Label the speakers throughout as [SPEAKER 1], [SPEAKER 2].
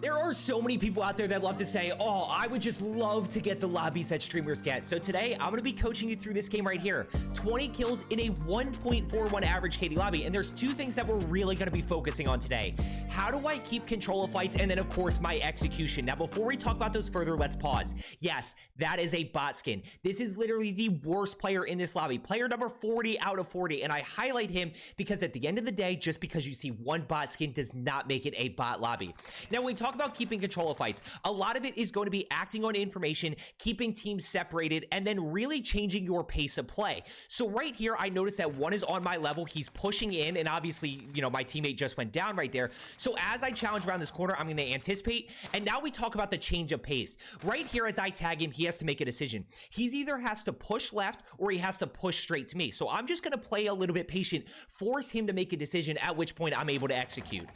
[SPEAKER 1] There are so many people out there that love to say, oh, I would just love to get the lobbies that streamers get. So today, I'm going to be coaching you through this game right here. 20 kills in a 1.41 average KD lobby. And there's two things that we're really going to be focusing on today. How do I keep control of fights? And then, of course, my execution. Now, before we talk about those further, let's pause. Yes, that is a bot skin. This is literally the worst player in this lobby. Player number 40 out of 40. And I highlight him because at the end of the day, just because you see one bot skin does not make it a bot lobby. Now, when we talk about keeping control of fights, a lot of it is going to be acting on information, keeping teams separated, and then really changing your pace of play. So right here, I noticed that one is on my level. He's pushing in, and obviously, you know, my teammate just went down right there. So as I challenge around this corner, I'm going to anticipate, and now we talk about the change of pace. Right here, as I tag him, he has to make a decision. He's either has to push left or he has to push straight to me. So I'm just going to play a little bit patient, force him to make a decision, at which point I'm able to execute.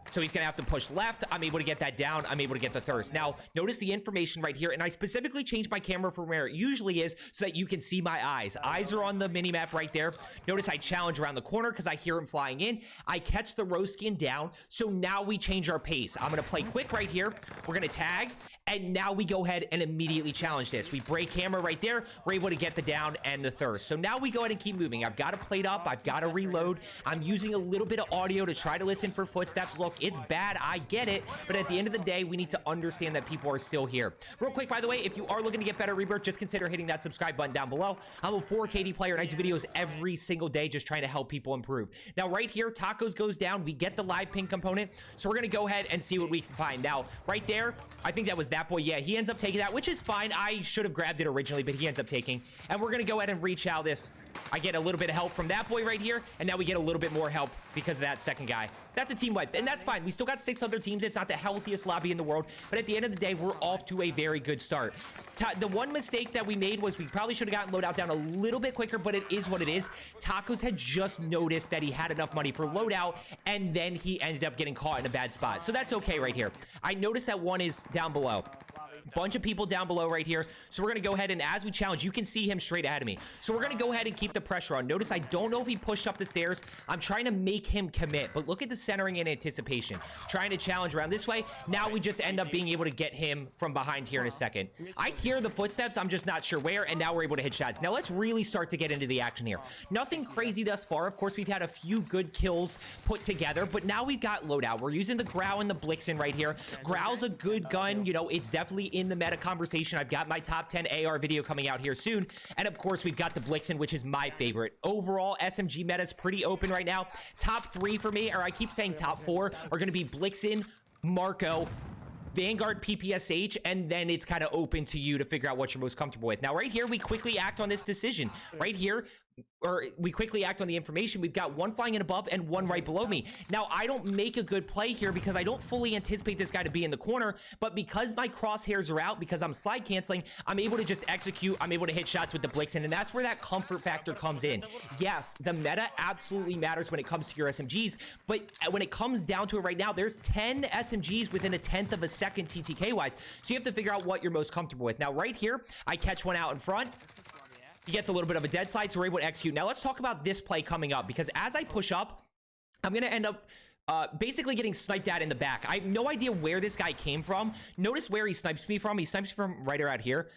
[SPEAKER 1] So he's going to have to push left. I'm able to get that down. I'm able to get the thirst. Now, notice the information right here. And I specifically changed my camera from where it usually is so that you can see my eyes. Eyes are on the mini-map right there. Notice I challenge around the corner because I hear him flying in. I catch the rose skin down. So now we change our pace. I'm going to play quick right here. We're going to tag. And now we go ahead and immediately challenge this. We break camera right there. We're able to get the down and the thirst. So now we go ahead and keep moving. I've got to plate up. I've got to reload. I'm using a little bit of audio to try to listen for footsteps. Look, it's bad. I get it. But at the end of the day, we need to understand that people are still here. Real quick, by the way, if you are looking to get better Rebirth, just consider hitting that subscribe button down below. I'm a 4KD player and I do videos every single day just trying to help people improve. Now, right here, Tacos goes down. We get the live ping component. So we're going to go ahead and see what we can find. Now, right there, I think that was that boy. Yeah, he ends up taking that, which is fine. I should have grabbed it originally, but he ends up taking. And we're going to go ahead and reach out this. I get a little bit of help from that boy right here, and now we get a little bit more help because of that second guy. That's a team wipe, and that's fine. We still got 6 other teams. It's not the healthiest lobby in the world, but at the end of the day, we're off to a very good start. The one mistake that we made was we probably should have gotten loadout down a little bit quicker, but it is what it is. Tacos had just noticed that he had enough money for loadout, and then he ended up getting caught in a bad spot. So that's okay right here. I noticed that one is down below. Bunch of people down below right here. So we're going to go ahead and as we challenge, you can see him straight ahead of me. So we're going to go ahead and keep the pressure on. Notice I don't know if he pushed up the stairs. I'm trying to make him commit, but look at the centering and anticipation. Trying to challenge around this way. Now we just end up being able to get him from behind here in a second. I hear the footsteps. I'm just not sure where, and now we're able to hit shots. Now let's really start to get into the action here. Nothing crazy thus far. Of course, we've had a few good kills put together, but now we've got loadout. We're using the Growl and the Blixen right here. Growl's a good gun. You know, it's definitely in the meta conversation. I've got my top 10 AR video coming out here soon. And of course, we've got the Blixen, which is my favorite. Overall, SMG meta is pretty open right now. Top 3 for me, or I keep saying top 4, are going to be Blixen, Marco, Vanguard, PPSH, and then it's kind of open to you to figure out what you're most comfortable with. Now, right here, we quickly act on this decision. Right here, or we quickly act on the information. We've got one flying in above and one right below me. Now, I don't make a good play here because I don't fully anticipate this guy to be in the corner, but because my crosshairs are out, because I'm slide canceling, I'm able to just execute. I'm able to hit shots with the Blixen, and that's where that comfort factor comes in. Yes, the meta absolutely matters when it comes to your SMGs, but when it comes down to it right now, there's 10 SMGs within a 1/10 of a second TTK-wise, so you have to figure out what you're most comfortable with. Now, right here, I catch one out in front. He gets a little bit of a dead slide, so we're able to execute. Now, let's talk about this play coming up, because as I push up, I'm going to end up basically getting sniped at in the back. I have no idea where this guy came from. Notice where he snipes me from. He snipes from right around here.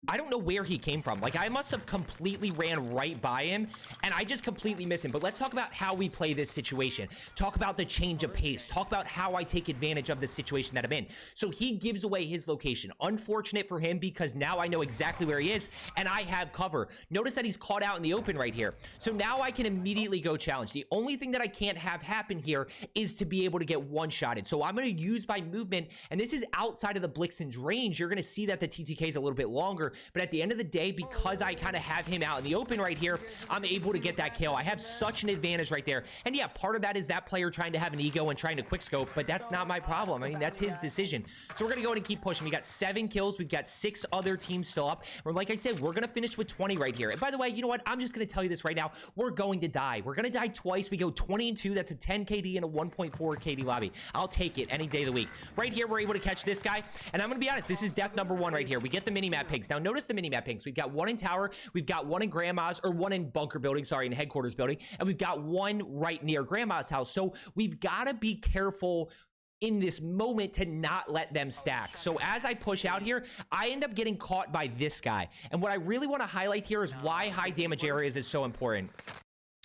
[SPEAKER 1] I don't know where he came from. Like, I must have completely ran right by him, and I just completely miss him. But let's talk about how we play this situation. Talk about the change of pace. Talk about how I take advantage of the situation that I'm in. So he gives away his location. Unfortunate for him, because now I know exactly where he is, and I have cover. Notice that he's caught out in the open right here. So now I can immediately go challenge. The only thing that I can't have happen here is to be able to get one-shotted. So I'm going to use my movement, and this is outside of the Blixen's range. You're going to see that the TTK is a little bit longer. But at the end of the day, because I kind of have him out in the open right here, I'm able to get that kill. I have such an advantage right there. And yeah, part of that is that player trying to have an ego and trying to quickscope, but that's not my problem. I mean, that's his decision. So we're going to go ahead and keep pushing. We got 7 kills. We've got 6 other teams still up. Or like I said, we're going to finish with 20 right here. And by the way, you know what? I'm just going to tell you this right now. We're going to die. We're going to die twice. We go 20 and 2. That's a 10 KD and a 1.4 KD lobby. I'll take it any day of the week. Right here, we're able to catch this guy. And I'm going to be honest, this is death number 1 right here. We get the mini-map pigs. Now, notice the mini-map pigs. We've got one in tower, we've got one in grandma's, or one in bunker building, sorry, in headquarters building, and we've got one right near grandma's house. So we've got to be careful in this moment to not let them stack. So as I push out here, I end up getting caught by this guy. And what I really want to highlight here is why high damage areas is so important.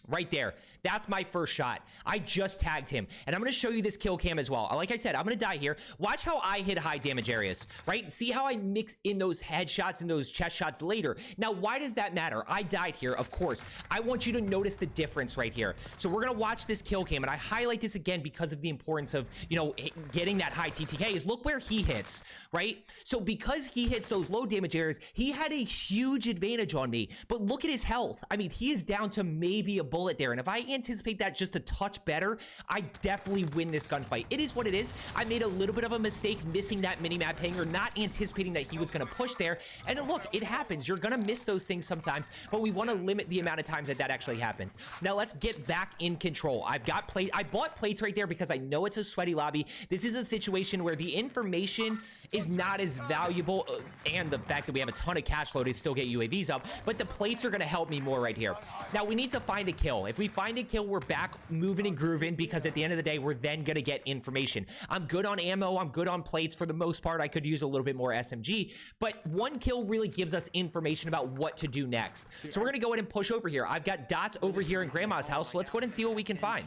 [SPEAKER 1] Right there. That's my first shot. I just tagged him. And I'm going to show you this kill cam as well. Like I said, I'm going to die here. Watch how I hit high damage areas, right? See how I mix in those headshots and those chest shots later. Now, why does that matter? I died here, of course. I want you to notice the difference right here. So we're going to watch this kill cam. And I highlight this again because of the importance of, you know, getting that high TTK is look where he hits, right? So because he hits those low damage areas, he had a huge advantage on me. But look at his health. I mean, he is down to maybe a bullet there, and if I anticipate that just a touch better, I definitely win this gunfight. It is what it is. I made a little bit of a mistake missing that mini-map hanger, not anticipating that he was going to push there, and look, it happens. You're going to miss those things sometimes, but we want to limit the amount of times that that actually happens. Now let's get back in control. I've got plate. I bought plates right there because I know it's a sweaty lobby. This is a situation where the information is not as valuable, and the fact that we have a ton of cash flow to still get UAVs up, but the plates are going to help me more right here. Now we need to find a kill. If we find a kill, we're back moving and grooving, because at the end of the day, we're then going to get information. I'm good on ammo. I'm good on plates for the most part. I could use a little bit more SMG, but one kill really gives us information about what to do next. So we're going to go ahead and push over here. I've got dots over here in Grandma's house, so let's go ahead and see what we can find.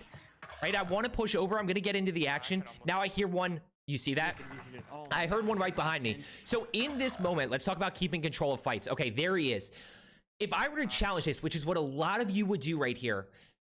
[SPEAKER 1] Right, I want to push over. I'm going to get into the action. Now I hear one. You see that? I heard one right behind me. So in this moment, let's talk about keeping control of fights. Okay, there he is. If I were to challenge this, which is what a lot of you would do right here,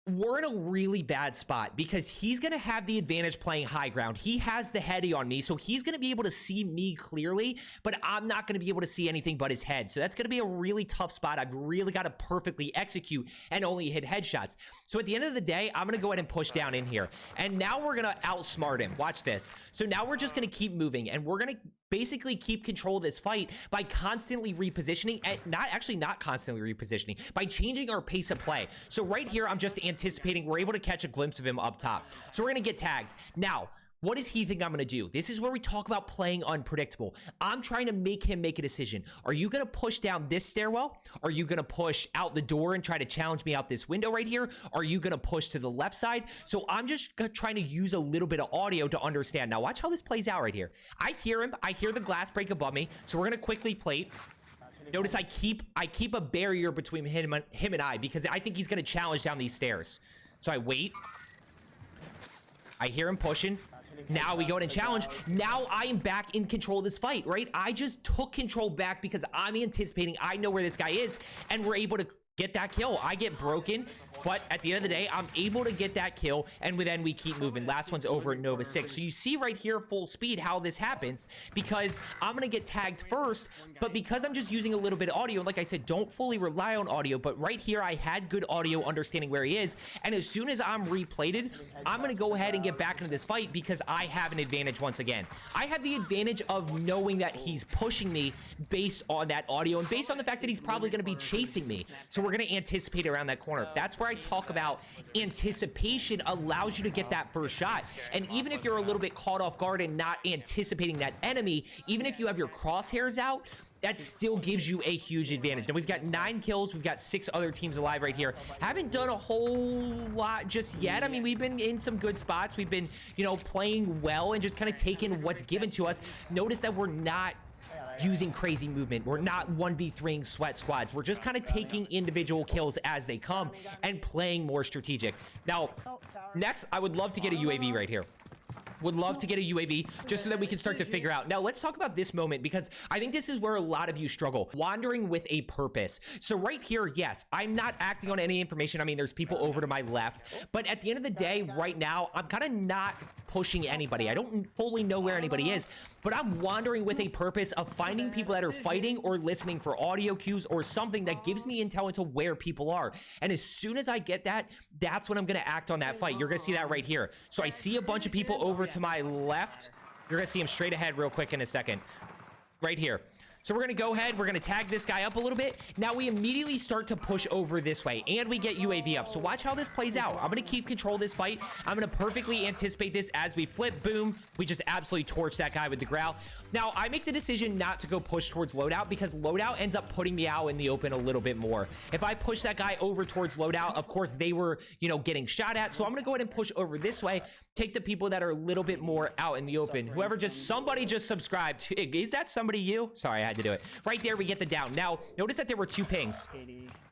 [SPEAKER 1] we're in a really bad spot because he's going to have the advantage playing high ground. He has the heady on me, so he's going to be able to see me clearly, but I'm not going to be able to see anything but his head. So that's going to be a really tough spot. I've really got to perfectly execute and only hit headshots. So at the end of the day, I'm going to go ahead and push down in here. And now we're going to outsmart him. Watch this. So now we're just going to keep moving, and we're going to basically keep control of this fight by constantly repositioning, and not constantly repositioning, by changing our pace of play. So right here, I'm just anticipating we're able to catch a glimpse of him up top. So we're gonna get tagged. Now, what does he think I'm gonna do? This is where we talk about playing unpredictable. I'm trying to make him make a decision. Are you gonna push down this stairwell? Are you gonna push out the door and try to challenge me out this window right here? Are you gonna push to the left side? So I'm just trying to use a little bit of audio to understand. Now watch how this plays out right here. I hear him. I hear the glass break above me. So we're gonna quickly plate. Notice I keep a barrier between him and I, because I think he's gonna challenge down these stairs. So I wait. I hear him pushing. Now we go ahead and challenge. Now I am back in control of this fight, right? I just took control back because I'm anticipating, I know where this guy is, and we're able to get that kill. I get broken, but at the end of the day, I'm able to get that kill, and then we keep moving. Last one's over at Nova 6. So you see right here, full speed, how this happens, because I'm going to get tagged first, but because I'm just using a little bit of audio, like I said, don't fully rely on audio, but right here, I had good audio understanding where he is, and as soon as I'm replated, I'm going to go ahead and get back into this fight because I have an advantage once again. I have the advantage of knowing that he's pushing me based on that audio and based on the fact that he's probably going to be chasing me. So we're going to anticipate around that corner. That's where I talk about anticipation allows you to get that first shot. And even if you're a little bit caught off guard and not anticipating that enemy, even if you have your crosshairs out, that still gives you a huge advantage. Now we've got 9 kills. We've got 6 other teams alive right here. Haven't done a whole lot just yet. I mean, we've been in some good spots. We've been, you know, playing well and just kind of taking what's given to us. Notice that we're not using crazy movement. We're not 1v3ing sweat squads. We're just kind of taking individual kills as they come and playing more strategic. Now, next, I would love to get a UAV right here. Would love to get a UAV just so that we can start to figure out. Now, let's talk about this moment because I think this is where a lot of you struggle. Wandering with a purpose. So right here, yes, I'm not acting on any information. I mean, there's people over to my left, but at the end of the day, right now, I'm kind of not pushing anybody. I don't fully know where anybody is, but I'm wandering with a purpose of finding people that are fighting or listening for audio cues or something that gives me intel into where people are. And as soon as I get that, that's when I'm going to act on that fight. You're going to see that right here. So I see a bunch of people over to my left. You're going to see him straight ahead real quick in a second. Right here. So we're going to go ahead. We're going to tag this guy up a little bit. Now we immediately start to push over this way and we get UAV up. So watch how this plays out. I'm going to keep control of this fight. I'm going to perfectly anticipate this as we flip. Boom. We just absolutely torch that guy with the growl. Now I make the decision not to go push towards loadout because loadout ends up putting me out in the open a little bit more. If I push that guy over towards loadout, of course they were, you know, getting shot at. So I'm going to go ahead and push over this way. take the people that are a little bit more out in the open. Whoever somebody just subscribed. Is that somebody you? Sorry, I had to do it. Right there, we get the down. Now, notice that there were 2 pings.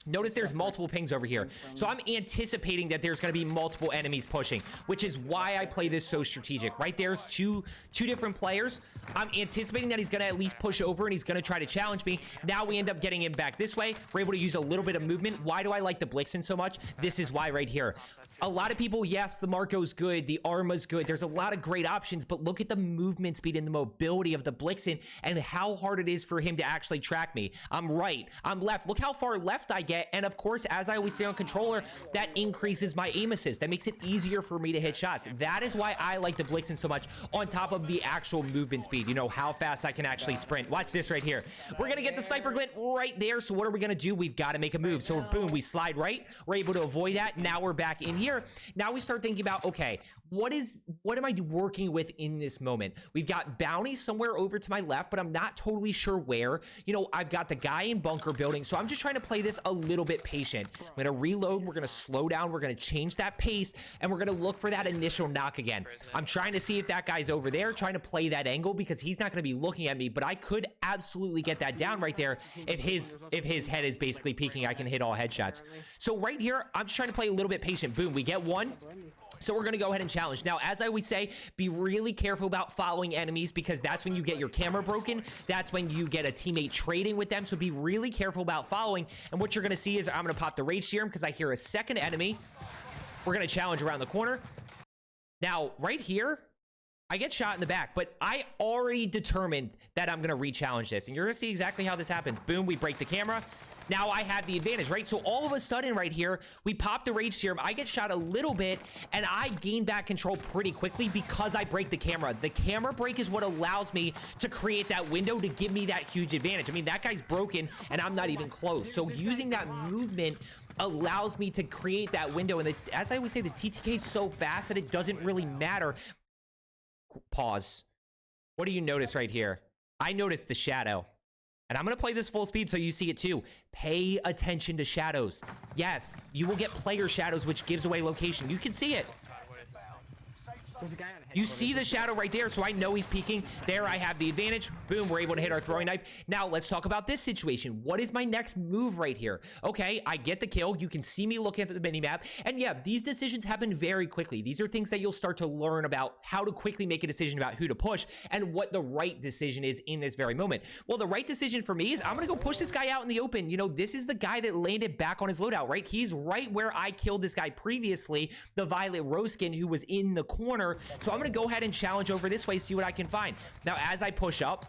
[SPEAKER 1] Notice there's multiple pings over here. So I'm anticipating that there's going to be multiple enemies pushing, which is why I play this so strategic. Right there's two different players. I'm anticipating that he's going to at least push over and he's going to try to challenge me. Now we end up getting him back this way. We're able to use a little bit of movement. Why do I like the Blixen so much? This is why right here. A lot of people, yes, the Marco's good, the Arma's good. There's a lot of great options, but look at the movement speed and the mobility of the Blixen and how hard it is for him to actually track me. I'm right, I'm left. Look how far left I get. And of course, as I always say on controller, that increases my aim assist. That makes it easier for me to hit shots. That is why I like the Blixen so much, on top of the actual movement speed. You know, how fast I can actually sprint. Watch this right here. We're going to get the sniper glint right there. So what are we going to do? We've got to make a move. So boom, we slide right. We're able to avoid that. Now we're back in here. Now we start thinking about, okay, what am I working with in this moment? We've got bounties somewhere over to my left, but I'm not totally sure where. You know, I've got the guy in bunker building, so I'm just trying to play this a little bit patient. I'm going to reload. We're going to slow down. We're going to change that pace, and we're going to look for that initial knock again. I'm trying to see if that guy's over there, trying to play that angle because he's not going to be looking at me, but I could absolutely get that down right there. If his head is basically peeking, I can hit all headshots. So right here, I'm just trying to play a little bit patient. Boom, we get one. So we're going to go ahead and challenge. Now, as I always say, be really careful about following enemies because that's when you get your camera broken. That's when you get a teammate trading with them. So be really careful about following. And what you're going to see is I'm going to pop the Rage Serum because I hear a second enemy. We're going to challenge around the corner. Now, right here, I get shot in the back, but I already determined that I'm going to re-challenge this. And you're going to see exactly how this happens. Boom, we break the camera. Now I have the advantage, right? So all of a sudden right here, we pop the Rage Serum. I get shot a little bit, and I gain back control pretty quickly because I break the camera. The camera break is what allows me to create that window to give me that huge advantage. I mean, that guy's broken, and I'm not even close. So using that movement allows me to create that window. And as I always say, the TTK is so fast that it doesn't really matter. Pause. What do you notice right here? I noticed the shadow. And I'm going to play this full speed so you see it too. Pay attention to shadows. Yes, you will get player shadows, which gives away location. You can see it. You see the shadow right there, so I know he's peeking. There, I have the advantage. Boom, we're able to hit our throwing knife. Now, let's talk about this situation. What is my next move right here? Okay, I get the kill. You can see me looking at the minimap. And yeah, these decisions happen very quickly. These are things that you'll start to learn about how to quickly make a decision about who to push and what the right decision is in this very moment. Well, the right decision for me is I'm going to go push this guy out in the open. You know, this is the guy that landed back on his loadout, right? He's right where I killed this guy previously, the Violet Rose skin who was in the corner. So I'm going to go ahead and challenge over this way, see what I can find. Now, as I push up,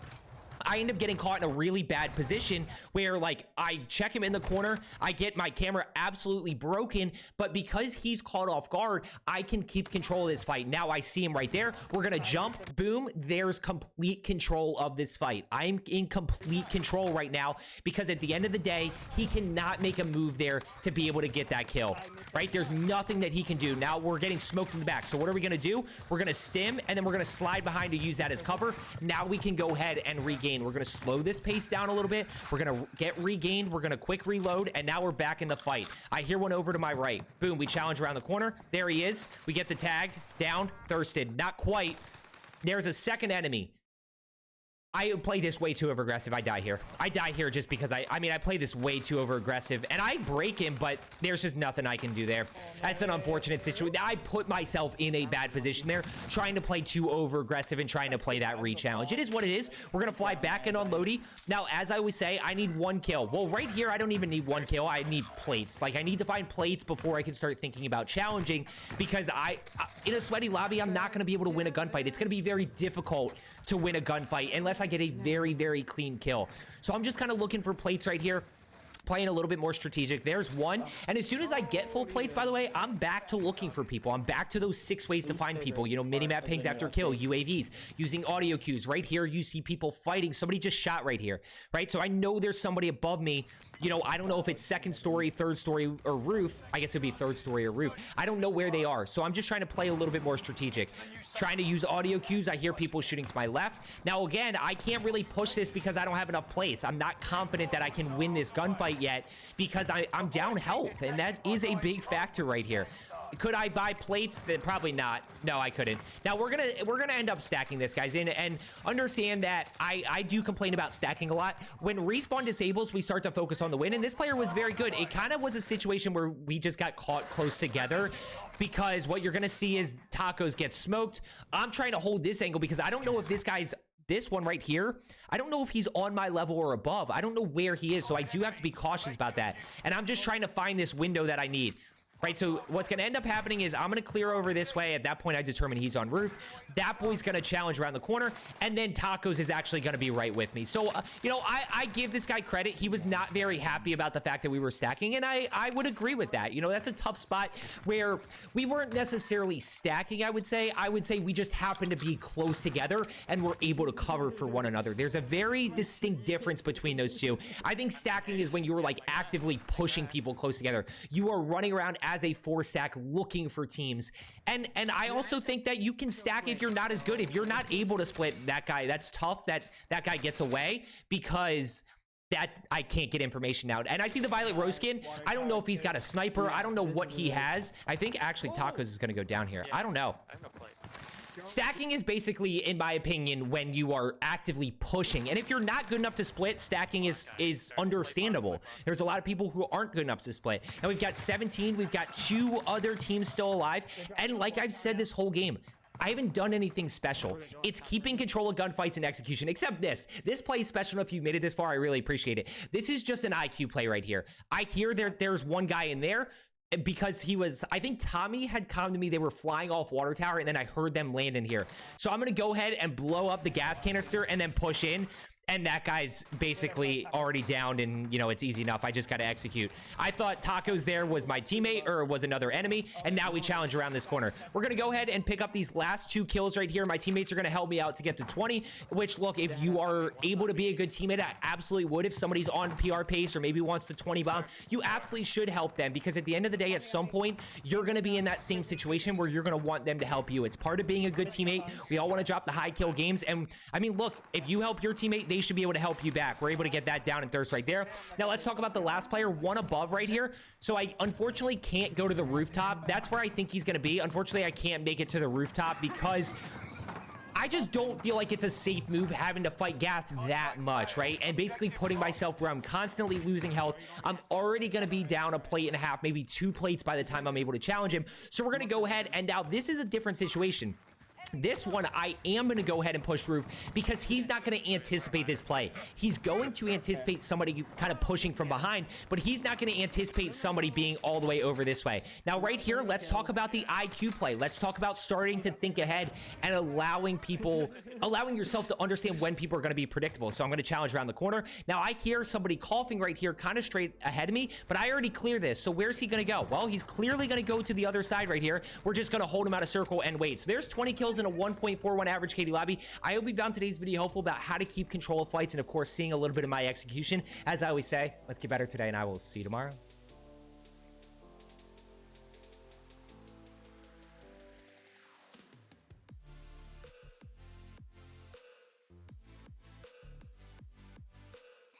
[SPEAKER 1] I end up getting caught in a really bad position where, like, I check him in the corner, I get my camera absolutely broken, but because he's caught off guard, I can keep control of this fight. Now I see him right there. We're gonna jump. Boom. There's complete control of this fight. I'm in complete control right now because at the end of the day, he cannot make a move there to be able to get that kill, right? There's nothing that he can do. Now we're getting smoked in the back. So what are we gonna do? We're gonna stim, and then we're gonna slide behind to use that as cover. Now we can go ahead and regain. We're going to slow this pace down a little bit. We're going to get regained. We're going to quick reload, and now we're back in the fight. I hear one over to my right. Boom, we challenge around the corner. There he is. We get the tag. Down. Thirsted. Not quite. There's a second enemy. I play this way too over aggressive. I die here. I die here just because I mean, I play this way too over aggressive, and I break him, but there's just nothing I can do there. That's an unfortunate situation. I put myself in a bad position there, trying to play too over aggressive and trying to play that re-challenge. It is what it is. We're going to fly back in on Lodi. Now, as I always say, I need one kill. Well, right here, I don't even need one kill. I need plates. Like, I need to find plates before I can start thinking about challenging, because in a sweaty lobby, I'm not going to be able to win a gunfight. It's going to be very difficult to win a gunfight unless I get a very, very clean kill. So I'm just kind of looking for plates right here, playing a little bit more strategic. There's one. And as soon as I get full plates, by the way, I'm back to looking for people. I'm back to those 6 ways to find people. You know, minimap pings after kill, UAVs, using audio cues. Right here, you see people fighting. Somebody just shot right here, right? So I know there's somebody above me. You know, I don't know if it's second story, third story, or roof. I guess it'd be third story or roof. I don't know where they are. So I'm just trying to play a little bit more strategic. Trying to use audio cues. I hear people shooting to my left. Now, again, I can't really push this because I don't have enough plates. I'm not confident that I can win this gunfight yet because I'm down health, and that is a big factor right here. Could I buy plates? Then probably not. No, I couldn't. Now we're gonna end up stacking this, guys, and understand that I do complain about stacking a lot. When respawn disables, we start to focus on the win, and this player was very good. It kind of was a situation where we just got caught close together, because what you're gonna see is Tacos get smoked. I'm trying to hold this angle because I don't know if this one right here, I don't know if he's on my level or above. I don't know where he is, so I do have to be cautious about that. And I'm just trying to find this window that I need. Right, so what's going to end up happening is I'm going to clear over this way. At that point, I determine he's on roof. That boy's going to challenge around the corner, and then Tacos is actually going to be right with me. So, you know, I give this guy credit. He was not very happy about the fact that we were stacking, and I would agree with that. You know, that's a tough spot where we weren't necessarily stacking, I would say. I would say we just happened to be close together, and we're able to cover for one another. There's a very distinct difference between those two. I think stacking is when you were, like, actively pushing people close together. You are running around as a 4-stack looking for teams, and I also think that you can stack if you're not as good. If you're not able to split that guy, that's tough that guy gets away, because that I can't get information out. And I see the Violet Rose skin. I don't know if he's got a sniper. I don't know what he has. I think actually Tacos is gonna go down here. I don't know. Stacking is basically, in my opinion, when you are actively pushing. And if you're not good enough to split, stacking is understandable. There's a lot of people who aren't good enough to split. And we've got 17. We've got 2 other teams still alive. And like I've said this whole game, I haven't done anything special. It's keeping control of gunfights and execution, except this. This play is special enough. If you made it this far, I really appreciate it. This is just an IQ play right here. I hear there's one guy in there, because he was, I think Tommy had come to me, they were flying off water tower, and then I heard them land in here. So I'm gonna go ahead and blow up the gas canister and then push in, and that guy's basically already downed, and you know, it's easy enough. I just gotta execute. I thought Tacos there was my teammate or was another enemy, and now we challenge around this corner. We're gonna go ahead and pick up these last 2 kills right here. My teammates are gonna help me out to get to 20, which, look, if you are able to be a good teammate, I absolutely would. If somebody's on PR pace or maybe wants to 20 bomb, you absolutely should help them, because at the end of the day, at some point, you're gonna be in that same situation where you're gonna want them to help you. It's part of being a good teammate. We all wanna drop the high kill games, and I mean, look, if you help your teammate, they should be able to help you back. We're able to get that down and thirst right there. Now let's talk about the last player, one above right here. So I unfortunately can't go to the rooftop. That's where I think he's gonna be. Unfortunately, I can't make it to the rooftop because I just don't feel like it's a safe move having to fight gas that much, right? And basically putting myself where I'm constantly losing health. I'm already going to be down a plate and a half, maybe 2 plates by the time I'm able to challenge him. So we're going to go ahead, and now this is a different situation. This one, I am going to go ahead and push roof because he's not going to anticipate this play. He's going to anticipate somebody kind of pushing from behind, but he's not going to anticipate somebody being all the way over this way. Now, right here, let's talk about the IQ play. Let's talk about starting to think ahead and allowing yourself to understand when people are going to be predictable. So I'm going to challenge around the corner. Now, I hear somebody coughing right here, kind of straight ahead of me, but I already cleared this. So where's he going to go? Well, he's clearly going to go to the other side right here. We're just going to hold him out of circle and wait. So there's 20 kills in a 1.41 average KD lobby. I hope you found today's video helpful about how to keep control of fights and, of course, seeing a little bit of my execution. As I always say, let's get better today, and I will see you tomorrow.